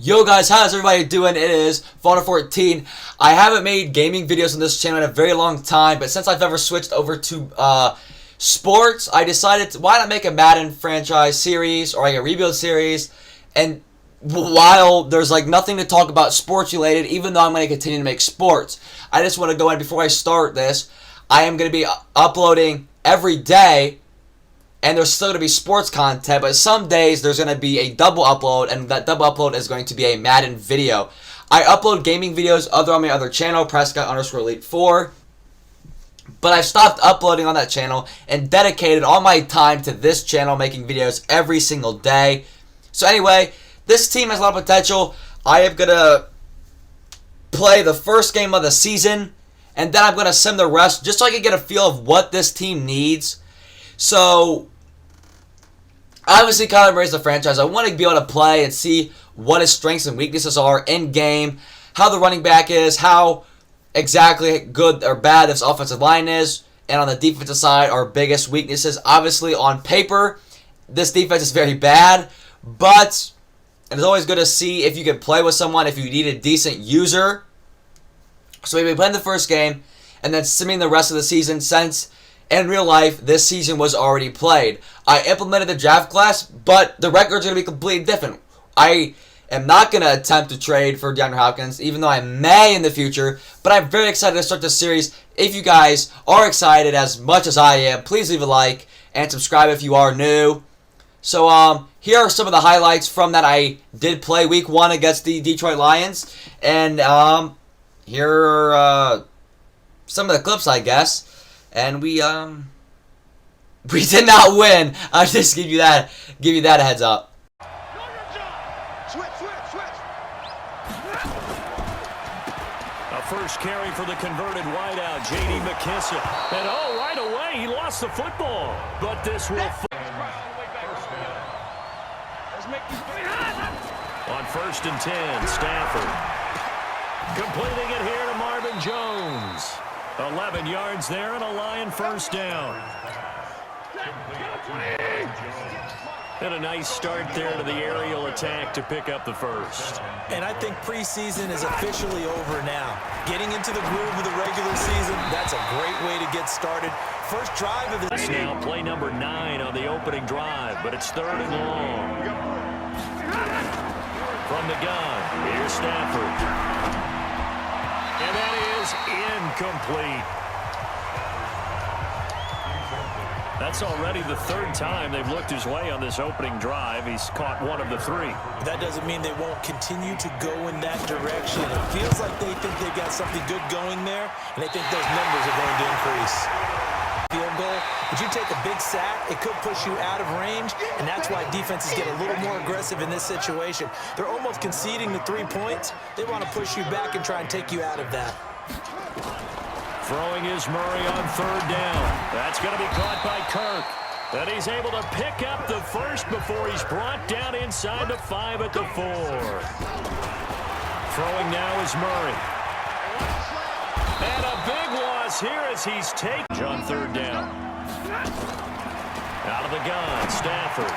Yo guys, how's everybody doing? It is Fauna14. I haven't made gaming videos on this channel in a very long time, but since I've ever switched over to sports, I decided why not make a Madden franchise series or like a rebuild series. And while there's like nothing to talk about sports related, even though I'm going to continue to make sports, I just want to go in before I start this. I am going to be uploading every day. And there's still going to be sports content, but some days there's going to be a double upload, and that double upload is going to be a Madden video. I upload gaming videos on my other channel, Prescott_Elite4, but I've stopped uploading on that channel and dedicated all my time to this channel, making videos every single day. So anyway, this team has a lot of potential. I am going to play the first game of the season, and then I'm going to sim the rest just so I can get a feel of what this team needs. So, obviously, Kyler Murray's the franchise. I want to be able to play and see what his strengths and weaknesses are in-game, how the running back is, how exactly good or bad this offensive line is, and on the defensive side, our biggest weaknesses. Obviously, on paper, this defense is very bad, but it's always good to see if you can play with someone, if you need a decent user. So, we've been playing the first game, and then simming the rest of the season since in real life, this season was already played. I implemented the draft class, but the record's going to be completely different. I am not going to attempt to trade for DeAndre Hopkins, even though I may in the future, but I'm very excited to start this series. If you guys are excited as much as I am, please leave a like and subscribe if you are new. So, here are some of the highlights from that I did play Week 1 against the Detroit Lions, and here are some of the clips, I guess. And we did not win. I'll just give you that a heads up. A first carry for the converted wideout, J.D. McKissick. And right away, he lost the football. But this will... On 1st and 10, Stafford. Completing it here to Marvin Jones. 11 yards there and a Lion first down. And a nice start there to the aerial attack to pick up the first. And I think preseason is officially over now. Getting into the groove of the regular season, that's a great way to get started. First drive of the season. Now play number 9 on the opening drive, but it's 3rd and long. From the gun, here's Stafford. And that is incomplete. That's already the 3rd time they've looked his way on this opening drive. He's caught 1 of the 3. That doesn't mean they won't continue to go in that direction. It feels like they think they've got something good going there, and they think those numbers are going to increase. Field goal, but you take a big sack, it could push you out of range, and that's why defenses get a little more aggressive in this situation. They're almost conceding the 3 points. They want to push you back and try and take you out of that. Throwing is Murray on 3rd down. That's going to be caught by Kirk. And he's able to pick up the first before he's brought down inside the 5 at the 4. Throwing now is Murray. And a big loss here as he's taken on 3rd down. Out of the gun, Stafford.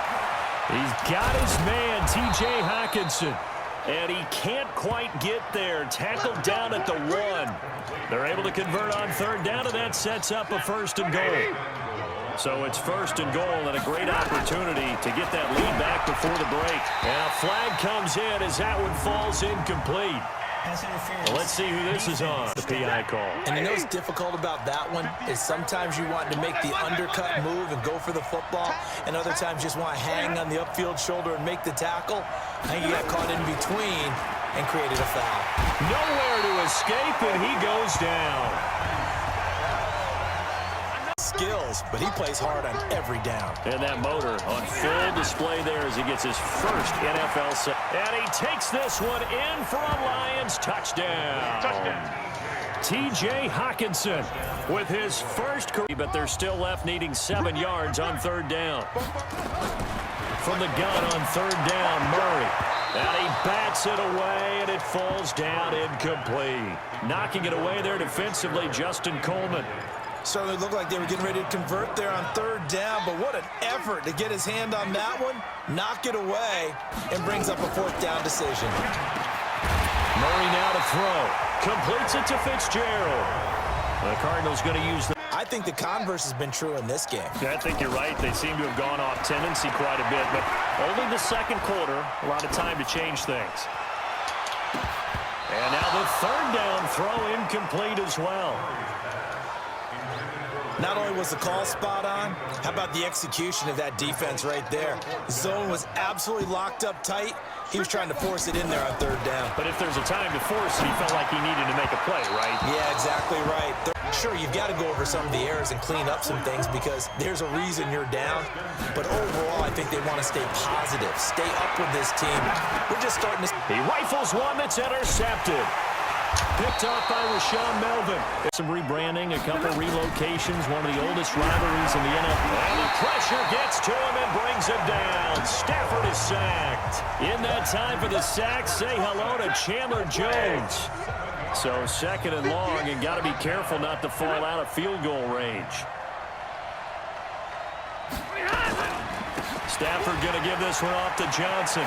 He's got his man, T.J. Hockenson. And he can't quite get there. Tackled down at the 1. They're able to convert on 3rd down, and that sets up a 1st and goal. So it's 1st and goal and a great opportunity to get that lead back before the break. And a flag comes in as that one falls incomplete. Well, let's see who this is on. The PI call. And you know what's difficult about that one is sometimes you want to make the undercut move and go for the football, and other times you just want to hang on the upfield shoulder and make the tackle. I think you got caught in between and created a foul. Nowhere to escape, and he goes down. Skills, but he plays hard on every down. And that motor on full display there as he gets his first NFL set. And he takes this one in for a Lions touchdown. T.J. Hockenson with his first career, but they're still left needing 7 yards on 3rd down. From the gun on 3rd down, Murray. And he bats it away, and it falls down incomplete. Knocking it away there defensively, Justin Coleman. Certainly looked like they were getting ready to convert there on third down, but what an effort to get his hand on that one, knock it away, and brings up a fourth down decision. Murray now to throw. Completes it to Fitzgerald. The Cardinals going to use the... I think the converse has been true in this game. Yeah, I think you're right. They seem to have gone off tendency quite a bit, but only the second quarter, a lot of time to change things. And now the third down throw incomplete as well. Not only was the call spot on, how about the execution of that defense right there? The zone was absolutely locked up tight. He was trying to force it in there on third down. But if there's a time to force it, he felt like he needed to make a play, right? Yeah, exactly right. Sure, you've got to go over some of the errors and clean up some things because there's a reason you're down. But overall, I think they want to stay positive, stay up with this team. We're just starting to... He rifles one that's intercepted. Picked off by Rashawn Melvin. Some rebranding, a couple relocations, one of the oldest rivalries in the NFL. And the pressure gets to him and brings him down. Stafford is sacked. In that time for the sack, say hello to Chandler Jones. So second and long, and got to be careful not to fall out of field goal range. Stafford going to give this one off to Johnson.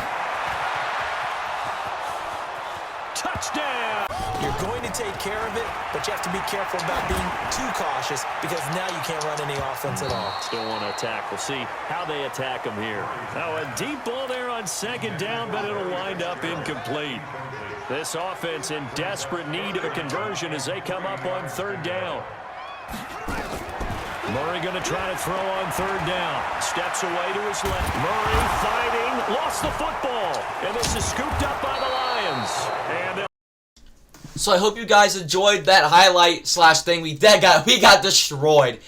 Touchdown! You're going to take care of it, but you have to be careful about being too cautious because now you can't run any offense at all. Still want to attack. We'll see how they attack him here. Now a deep ball there on second down, but it'll wind up incomplete. This offense in desperate need of a conversion as they come up on third down. Murray going to try to throw on third down. Steps away to his left. Murray fighting. Lost the football. And this is scooped up by the Lions. And so I hope you guys enjoyed that highlight slash thing. We got destroyed.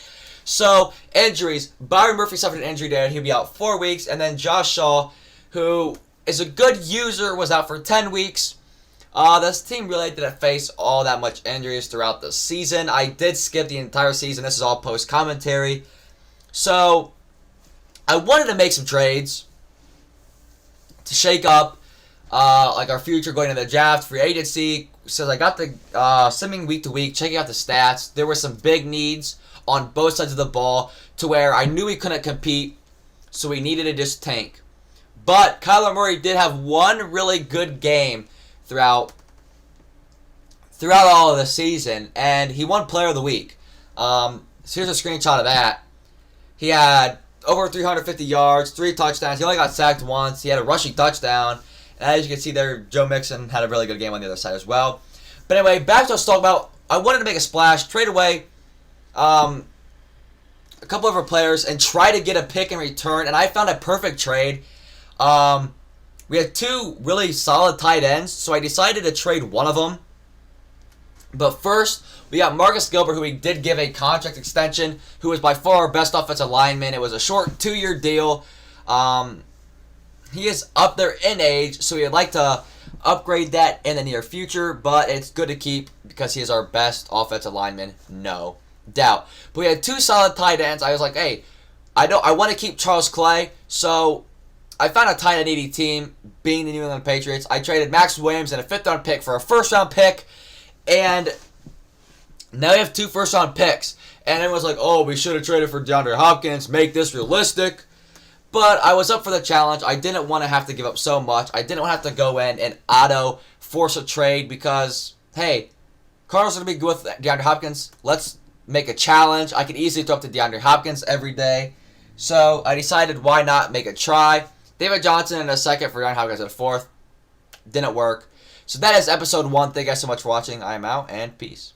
So, injuries. Byron Murphy suffered an injury there. He'll be out 4 weeks. And then Josh Shaw, who is a good user, was out for 10 weeks. This team really didn't face all that much injuries throughout the season. I did skip the entire season. This is all post-commentary. So, I wanted to make some trades to shake up like our future going into the draft, free agency. So I got the simming week to week, checking out the stats. There were some big needs on both sides of the ball to where I knew we couldn't compete, so we needed to just tank. But Kyler Murray did have one really good game throughout all of the season, and he won Player of the Week. So here's a screenshot of that. He had over 350 yards, 3 touchdowns. He only got sacked once. He had a rushing touchdown. And as you can see there, Joe Mixon had a really good game on the other side as well. But anyway, back to what I was talking about. I wanted to make a splash, trade away a couple of our players, and try to get a pick in return. And I found a perfect trade. We had 2 really solid tight ends, so I decided to trade one of them. But first, we got Marcus Gilbert, who we did give a contract extension, who was by far our best offensive lineman. It was a short 2-year deal. He is up there in age, so we'd like to upgrade that in the near future, but it's good to keep because he is our best offensive lineman, no doubt. But we had 2 solid tight ends. I was like, hey, I want to keep Charles Clay, so I found a tight end needy team, being the New England Patriots. I traded Max Williams and a 5th-round pick for a 1st-round pick, and now we have 2 first-round picks. And everyone was like, oh, we should have traded for DeAndre Hopkins, make this realistic. But I was up for the challenge. I didn't want to have to give up so much. I didn't want to have to go in and force a trade because, hey, Cardinals are going to be good with DeAndre Hopkins. Let's make a challenge. I could easily throw up to DeAndre Hopkins every day. So I decided why not make a try. David Johnson in a 2nd for DeAndre Hopkins in a 4th. Didn't work. So that is episode 1. Thank you guys so much for watching. I am out, and peace.